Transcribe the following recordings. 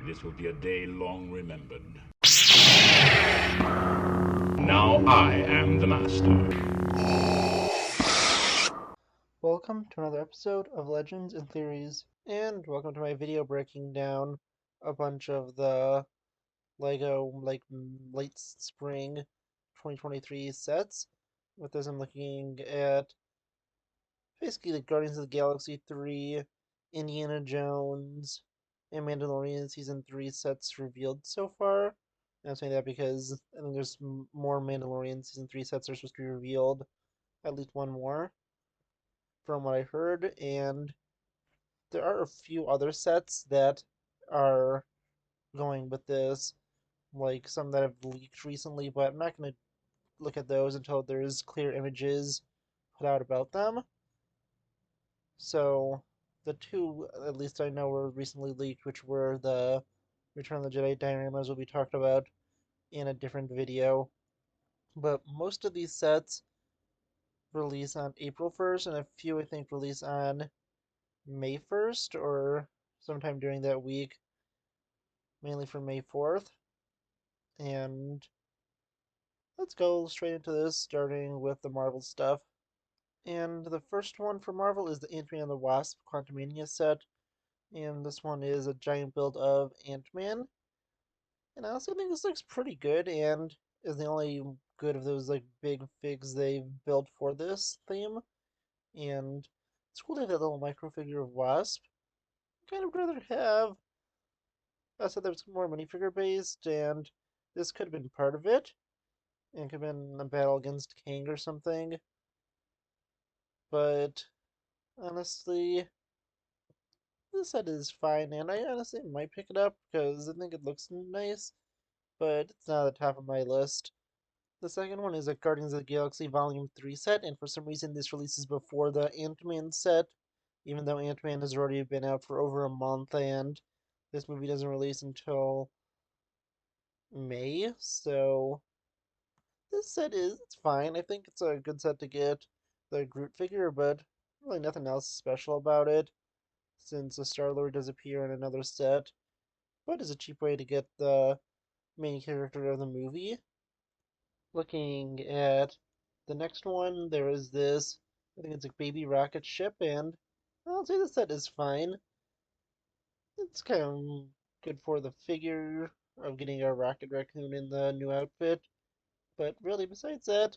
This will be a day long remembered. Now I am the master. Welcome to another episode of Legends and Theories, and welcome to my video breaking down a bunch of the LEGO late spring 2023 sets. With this, I'm looking at basically the Guardians of the Galaxy 3, Indiana Jones, and Mandalorian Season 3 sets revealed so far. And I'm saying that because I think there's more Mandalorian Season 3 sets are supposed to be revealed, at least one more, from what I heard, and there are a few other sets that are going with this, like some that have leaked recently, but I'm not going to look at those until there's clear images put out about them. So, the two, at least I know, were recently leaked, which were the Return of the Jedi dioramas, will be talked about in a different video. But most of these sets release on April 1st, and a few, I think, release on May 1st or sometime during that week, mainly for May 4th. And let's go straight into this, starting with the Marvel stuff. And the first one for Marvel is the Ant-Man and the Wasp Quantumania set. And this one is a giant build of Ant-Man. And I also think this looks pretty good and is the only good of those like big figs they've built for this theme. And it's cool to have that little micro figure of Wasp. Kind of rather have a set that was more minifigure based, and this could have been part of it. And could have been a battle against Kang or something. But honestly, this set is fine, and I honestly might pick it up because I think it looks nice, but it's not at the top of my list. The second one is a Guardians of the Galaxy Volume 3 set, and for some reason this releases before the Ant-Man set, even though Ant-Man has already been out for over a month, and this movie doesn't release until May, so this set is it's fine. I think it's a good set to get the Groot figure, but really nothing else special about it, since the Star-Lord does appear in another set, but is a cheap way to get the main character of the movie. Looking at the next one, there is this, I think it's a baby rocket ship, and I'll say the set is fine. It's kind of good for the figure of getting a Rocket Raccoon in the new outfit, but really, besides that,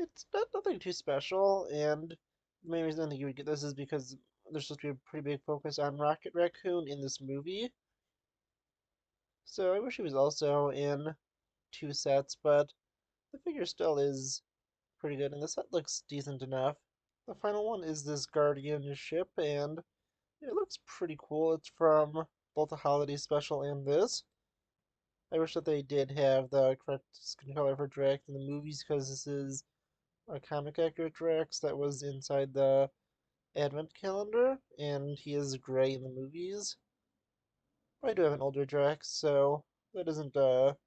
it's not nothing too special, and the main reason I think you would get this is because there's supposed to be a pretty big focus on Rocket Raccoon in this movie. So I wish he was also in two sets, but the figure still is pretty good, and the set looks decent enough. The final one is this Guardian ship, and it looks pretty cool. It's from both the holiday special and this. I wish that they did have the correct skin color for Drax in the movies, because this is a comic accurate Drax that was inside the advent calendar, and he is gray in the movies. But I do have an older Drax, so that isn't a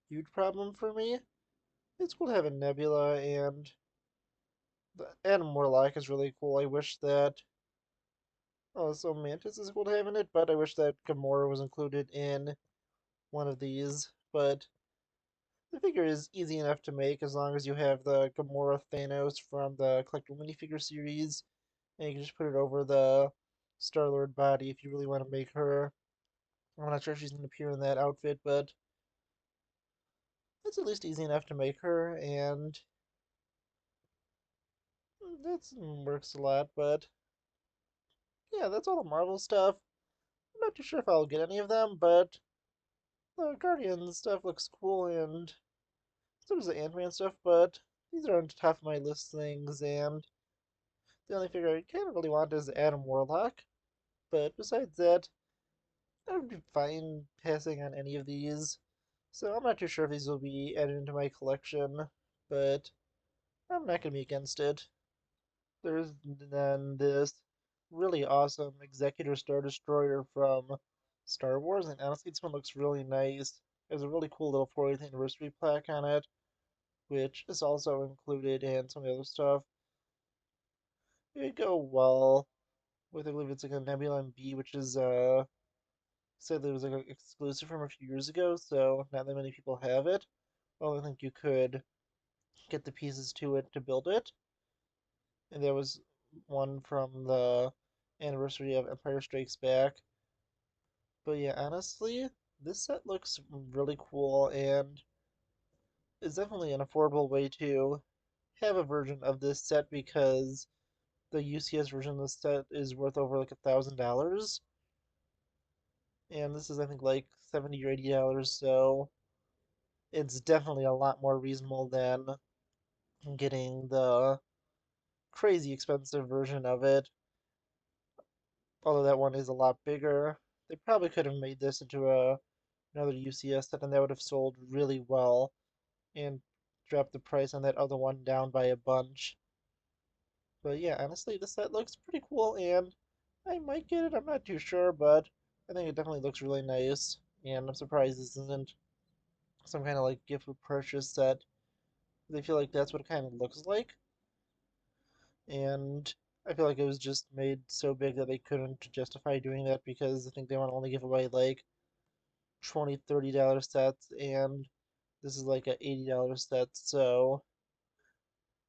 huge problem for me. It's cool to have a Nebula, and the Adam Warlock is really cool. I wish that so Mantis is cool to have in it, but I wish that Gamora was included in one of these. But the figure is easy enough to make as long as you have the Gamora Thanos from the collectible minifigure series, and you can just put it over the Star-Lord body if you really want to make her. I'm not sure if she's going to appear in that outfit, but it's at least easy enough to make her, and that works a lot. But yeah, that's all the Marvel stuff. I'm not too sure if I'll get any of them, but the Guardians stuff looks cool, and so does the Ant-Man stuff, but these are on the top of my list things, and the only figure I kind of really want is Adam Warlock. But besides that, I would be fine passing on any of these. So I'm not too sure if these will be added into my collection, but I'm not going to be against it. There's then this really awesome Executor Star Destroyer from Star Wars, and honestly, this one looks really nice. There's a really cool little 40th anniversary plaque on it, which is also included in some of the other stuff. It would go well with, I believe it's like a Nebula B, which is Said it was like an exclusive from a few years ago, so not that many people have it. Well, I think you could get the pieces to it to build it. And there was one from the anniversary of Empire Strikes Back. But yeah, honestly, this set looks really cool and is definitely an affordable way to have a version of this set because the UCS version of the set is worth over like $1,000. And this is I think like $70 or $80, so it's definitely a lot more reasonable than getting the crazy expensive version of it. Although that one is a lot bigger. They probably could have made this into another UCS set and that would have sold really well and dropped the price on that other one down by a bunch. But yeah, honestly, this set looks pretty cool and I might get it. I'm not too sure, but I think it definitely looks really nice. And I'm surprised this isn't some kind of like gift with purchase set. They feel like that's what it kind of looks like. And I feel like it was just made so big that they couldn't justify doing that because I think they want to only give away like 20, $30 sets, and this is like a $80 set, so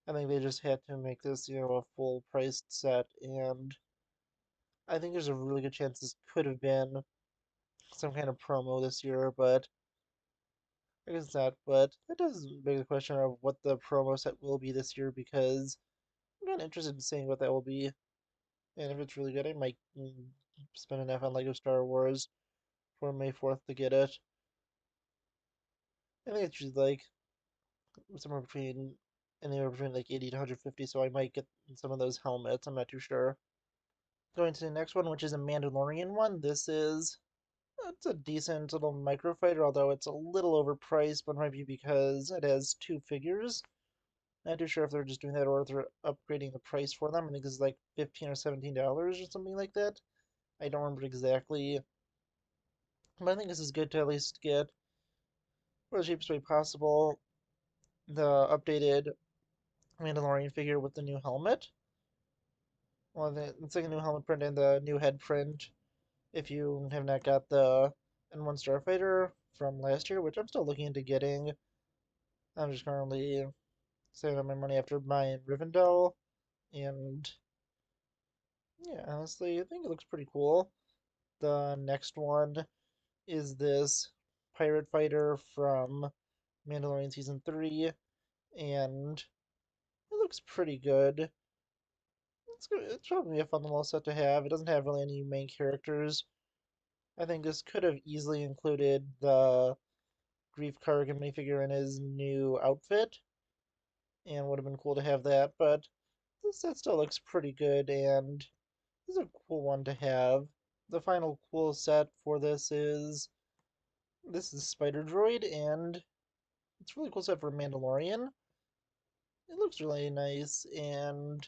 I think they just had to make this, a full priced set, and I think there's a really good chance this could have been some kind of promo this year, but I guess it's not. But that does beg the question of what the promo set will be this year because I'm kind of interested in seeing what that will be. And if it's really good, I might spend enough on Lego Star Wars for May 4th to get it. I think it's just like somewhere between anywhere between like 80 to 150, so I might get some of those helmets. I'm not too sure. Going to the next one, which is a Mandalorian one. This is it's a decent little microfighter, although it's a little overpriced, but might be because it has two figures. Not too sure if they're just doing that or if they're upgrading the price for them. I think this is like $15 or $17 or something like that. I don't remember exactly, but I think this is good to at least get for the cheapest way possible the updated Mandalorian figure with the new helmet. Well, it's like a new helmet print and the new head print. If you have not got the N1 Starfighter from last year, which I'm still looking into getting, I'm just currently saving up my money after buying Rivendell. And yeah, honestly, I think it looks pretty cool. The next one is this pirate fighter from Mandalorian Season 3, and it looks pretty good. It's probably a fun little set to have. It doesn't have really any main characters. I think this could have easily included the Grief Kargan minifigure in his new outfit, and would have been cool to have that, but this set still looks pretty good, and this is a cool one to have. The final cool set for this is Spider Droid, and it's a really cool set for Mandalorian. It looks really nice, and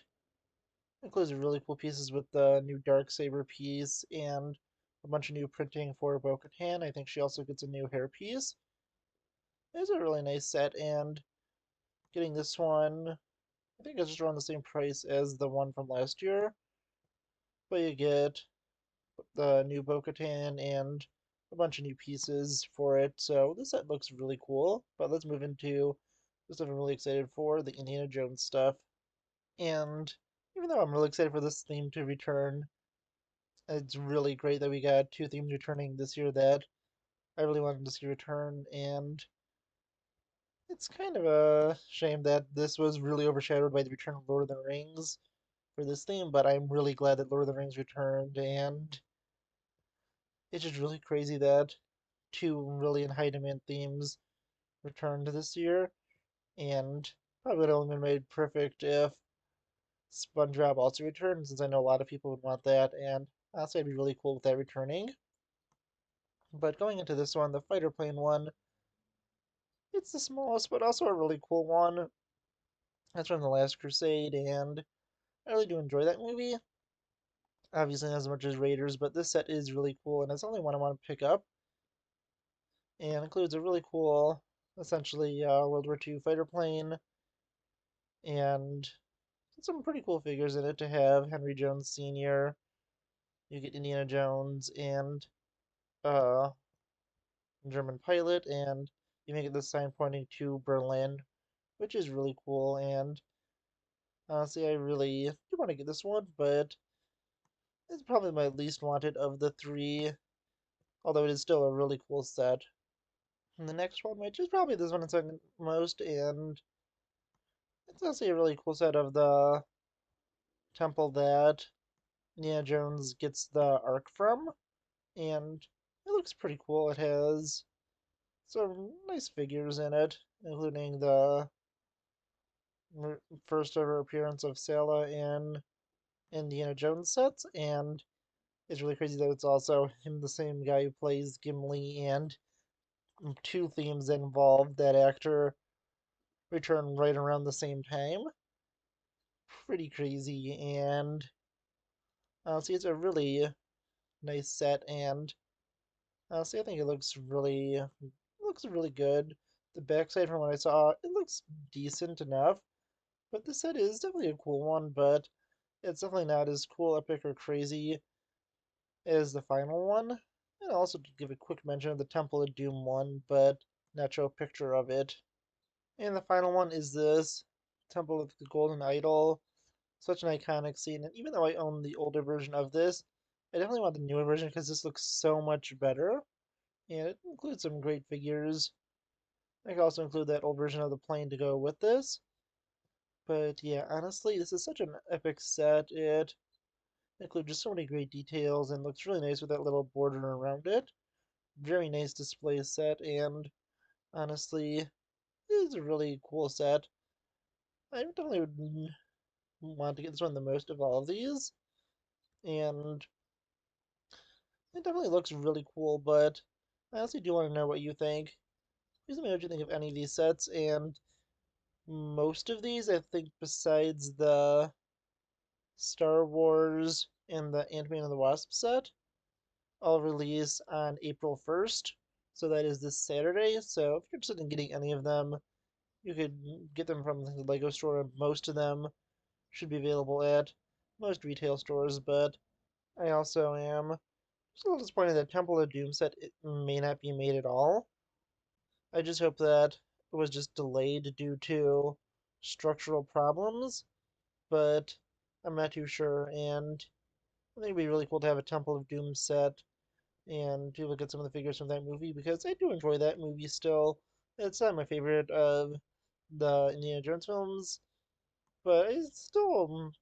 includes really cool pieces with the new dark saber piece and a bunch of new printing for Bo-Katan. I think she also gets a new hair piece. It's a really nice set, and getting this one, I think it's just around the same price as the one from last year. But you get the new Bo-Katan and a bunch of new pieces for it. So this set looks really cool. But let's move into the stuff I'm really excited for, the Indiana Jones stuff. And even though I'm really excited for this theme to return, it's really great that we got two themes returning this year that I really wanted to see return, and it's kind of a shame that this was really overshadowed by the return of Lord of the Rings for this theme, but I'm really glad that Lord of the Rings returned, and it's just really crazy that two really in high demand themes returned this year, and probably would have only been made perfect if SpongeBob also returned, since I know a lot of people would want that, and honestly, I'd be really cool with that returning. But going into this one, the fighter plane one, it's the smallest, but also a really cool one. That's from The Last Crusade, and I really do enjoy that movie. Obviously, not as much as Raiders, but this set is really cool, and it's the only one I want to pick up. And includes a really cool, essentially, World War II fighter plane, and some pretty cool figures in it to have. Henry Jones Sr., you get Indiana Jones, and German pilot, and you make it the sign pointing to Berlin, which is really cool. And honestly, I really do want to get this one, but it's probably my least wanted of the three, although it is still a really cool set. And the next one, which is probably this one in second most, and it's honestly a really cool set of the temple that Indiana Jones gets the Ark from, and it looks pretty cool. It has some nice figures in it, including the first ever appearance of Sela in Indiana Jones sets, and it's really crazy that it's also him, the same guy who plays Gimli, and two themes involved that actor return right around the same time. Pretty crazy, and honestly, it's a really nice set, and honestly, I think it looks really good. The backside, from what I saw, it looks decent enough, but the set is definitely a cool one, but it's definitely not as cool, epic, or crazy as the final one. And also to give a quick mention of the Temple of Doom one, but not show a picture of it. And the final one is this Temple of the Golden Idol. Such an iconic scene, and even though I own the older version of this, I definitely want the newer version because this looks so much better. And it includes some great figures. I can also include that old version of the plane to go with this. But yeah, honestly, this is such an epic set. It includes just so many great details and looks really nice with that little border around it. Very nice display set, and honestly, it is a really cool set. I definitely would want to get this one the most of all of these, and it definitely looks really cool, but I honestly do want to know what you think. Please let me know what you think of any of these sets, and most of these, I think, besides the Star Wars and the Ant-Man and the Wasp set, all release on April 1st. So that is this Saturday. So if you're interested in getting any of them, you could get them from the Lego store, and most of them should be available at most retail stores. But I also am just a little disappointed that Temple of Doom set may not be made at all. I just hope that it was just delayed due to structural problems, but I'm not too sure. And I think it'd be really cool to have a Temple of Doom set and to look at some of the figures from that movie because I do enjoy that movie still. It's not my favorite of the Indiana Jones films, but I still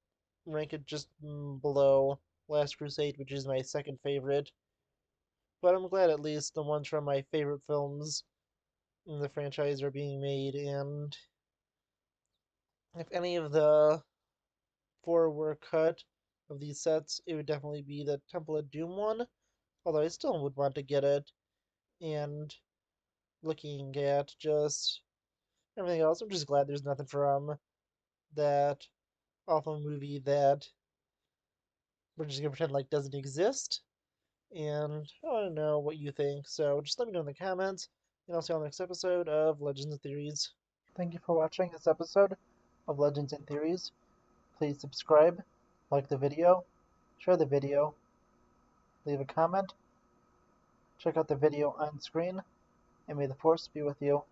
rank it just below Last Crusade, which is my second favorite. But I'm glad at least the ones from my favorite films in the franchise are being made, and if any of the four were cut of these sets, it would definitely be the Temple of Doom one, although I still would want to get it. And looking at just everything else, I'm just glad there's nothing from that awful movie that we're just gonna pretend like doesn't exist. And I want to know what you think, so just let me know in the comments, and I'll see you on the next episode of Legends and Theories. Thank you for watching this episode of Legends and Theories. Please subscribe, like the video, share the video, leave a comment, check out the video on screen, and may the Force be with you.